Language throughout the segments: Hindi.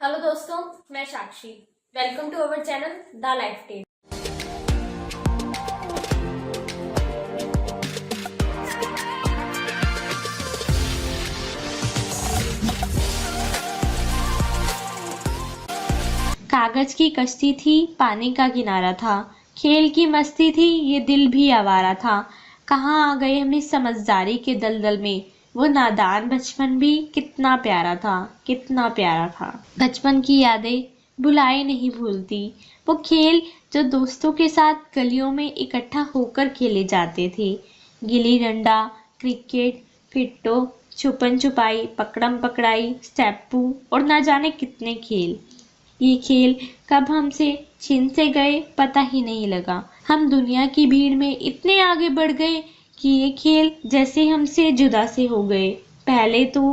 हेलो दोस्तों, मैं Sakshi. Welcome to our channel the life tale. कागज की कश्ती थी, पानी का किनारा था, खेल की मस्ती थी, ये दिल भी आवारा था। कहाँ आ गए हम इस समझदारी के दलदल में, वो नादान बचपन भी कितना प्यारा था, कितना प्यारा था। बचपन की यादें भुलाए नहीं भूलती, वो खेल जो दोस्तों के साथ गलियों में इकट्ठा होकर खेले जाते थे। गिल्ली डंडा, क्रिकेट, फिट्टो, छुपन छुपाई, पकड़म पकड़ाई, स्टेपू और ना जाने कितने खेल। ये खेल कब हमसे छिन से गए पता ही नहीं लगा। हम दुनिया की भीड़ में इतने आगे बढ़ गए कि ये खेल जैसे हमसे जुदा से हो गए। पहले तो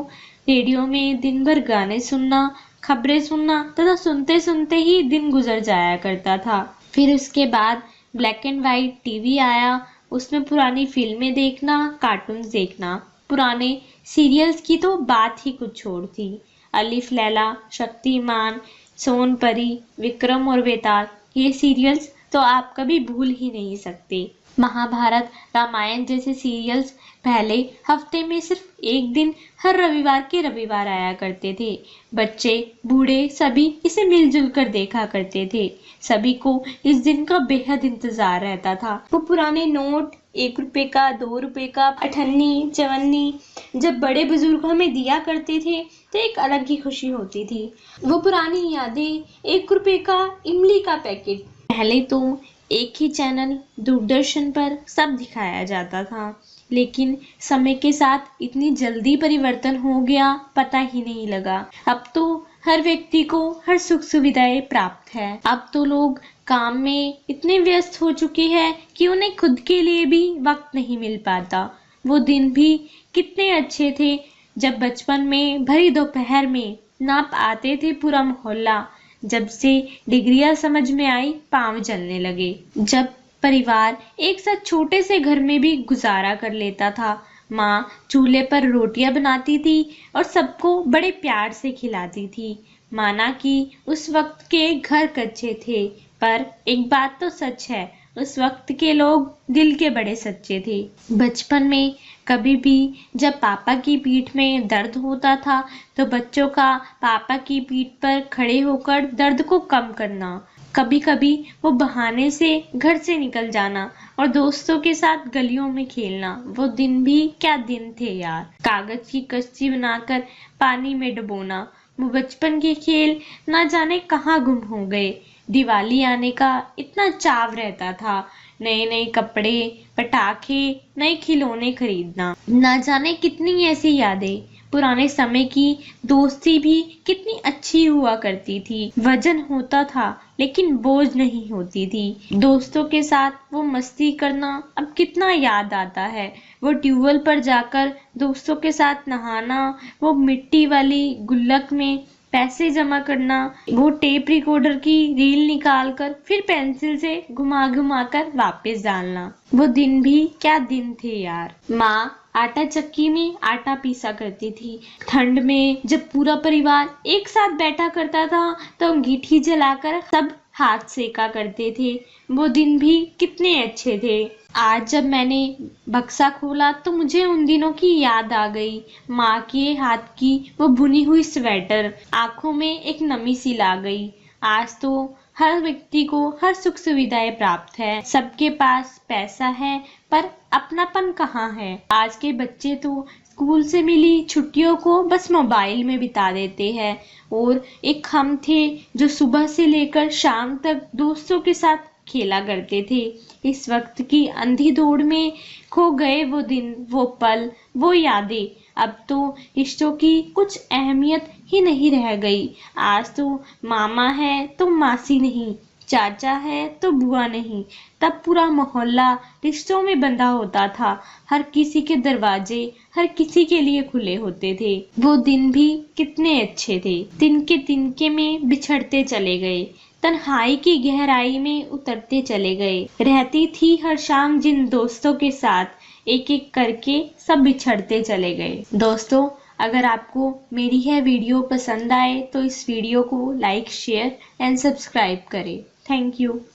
रेडियो में दिन भर गाने सुनना, खबरें सुनना तथा सुनते सुनते ही दिन गुजर जाया करता था। फिर उसके बाद ब्लैक एंड वाइट टीवी आया, उसमें पुरानी फिल्में देखना, कार्टून्स देखना। पुराने सीरियल्स की तो बात ही कुछ और थी। अलिफ लैला, शक्तिमान, सोन परी, विक्रम और वेताल, ये सीरियल्स तो आप कभी भूल ही नहीं सकते। महाभारत, रामायण जैसे सीरियल्स पहले हफ्ते में सिर्फ एक दिन हर रविवार के रविवार आया करते थे। बच्चे बूढ़े सभी इसे मिलजुल कर देखा करते थे। सभी को इस दिन का बेहद इंतजार रहता था। वो पुराने नोट, 1 रुपए का, 2 रुपए का, अठन्नी, चवन्नी जब बड़े बुजुर्ग हमें दिया करते थे तो एक अलग ही खुशी होती थी। वो पुरानी यादें, 1 रुपए का इमली का पैकेट। पहले तो एक ही चैनल दूरदर्शन पर सब दिखाया जाता था, लेकिन समय के साथ इतनी जल्दी परिवर्तन हो गया पता ही नहीं लगा। अब तो हर व्यक्ति को हर सुख सुविधाएं प्राप्त है। अब तो लोग काम में इतने व्यस्त हो चुके हैं कि उन्हें खुद के लिए भी वक्त नहीं मिल पाता। वो दिन भी कितने अच्छे थे जब बचपन में भरी दोपहर में नाप आते थे पूरा मोहल्ला। जब से डिग्रियां समझ में आई, पांव जलने लगे। जब परिवार एक साथ छोटे से घर में भी गुजारा कर लेता था। माँ चूल्हे पर रोटियां बनाती थी और सबको बड़े प्यार से खिलाती थी। माना कि उस वक्त के घर कच्चे थे, पर एक बात तो सच है, उस वक्त के लोग दिल के बड़े सच्चे थे। बचपन में कभी भी जब पापा की पीठ में दर्द होता था तो बच्चों का पापा की पीठ पर खड़े होकर दर्द को कम करना। कभी कभी वो बहाने से घर से निकल जाना और दोस्तों के साथ गलियों में खेलना। वो दिन भी क्या दिन थे यार। कागज की कश्ती बनाकर पानी में डुबोना, वो बचपन के खेल ना जाने कहाँ गुम हो गए। दिवाली आने का इतना चाव रहता था, नए नए कपड़े, पटाखे, नए खिलौने खरीदना। ना जाने कितनी ऐसी यादें। पुराने समय की दोस्ती भी कितनी अच्छी हुआ करती थी। वजन होता था लेकिन बोझ नहीं होती थी। दोस्तों के साथ वो मस्ती करना अब कितना याद आता है। वो ट्यूबवेल पर जाकर दोस्तों के साथ नहाना, वो मिट्टी वाली गुल्लक में पैसे जमा करना, वो टेप रिकॉर्डर की रील निकालकर फिर पेंसिल से घुमा घुमा कर वापस डालना। वो दिन भी क्या दिन थे यार। माँ आटा चक्की में आटा पीसा करती थी। ठंड में जब पूरा परिवार एक साथ बैठा करता था तो अंगीठी जलाकर सब हाथ सेका करते थे। वो दिन भी कितने अच्छे थे। आज जब मैंने बक्सा खोला तो मुझे उन दिनों की याद आ गई। माँ के हाथ की वो बुनी हुई स्वेटर, आंखों में एक नमी सी ला गई। आज तो हर व्यक्ति को हर सुख सुविधाएं प्राप्त है, सबके पास पैसा है, पर अपनापन कहाँ है। आज के बच्चे तो स्कूल से मिली छुट्टियों को बस मोबाइल में बिता देते हैं। और एक हम थे जो सुबह से लेकर शाम तक दोस्तों के साथ खेला करते थे। इस वक्त की अंधी दौड़ में खो गए वो दिन, वो पल, वो यादें। अब तो रिश्तों की कुछ अहमियत ही नहीं रह गई। आज तो मामा है तो मासी नहीं, चाचा है तो बुआ नहीं। तब पूरा मोहल्ला रिश्तों में बंधा होता था। हर किसी के दरवाजे हर किसी के लिए खुले होते थे। वो दिन भी कितने अच्छे थे। तिनके तिनके में बिछड़ते चले गए, तन्हाई की गहराई में उतरते चले गए। रहती थी हर शाम जिन दोस्तों के साथ, एक एक करके सब बिछड़ते चले गए। दोस्तों, अगर आपको मेरी यह वीडियो पसंद आए तो इस वीडियो को लाइक शेयर एंड सब्सक्राइब करें। Thank you.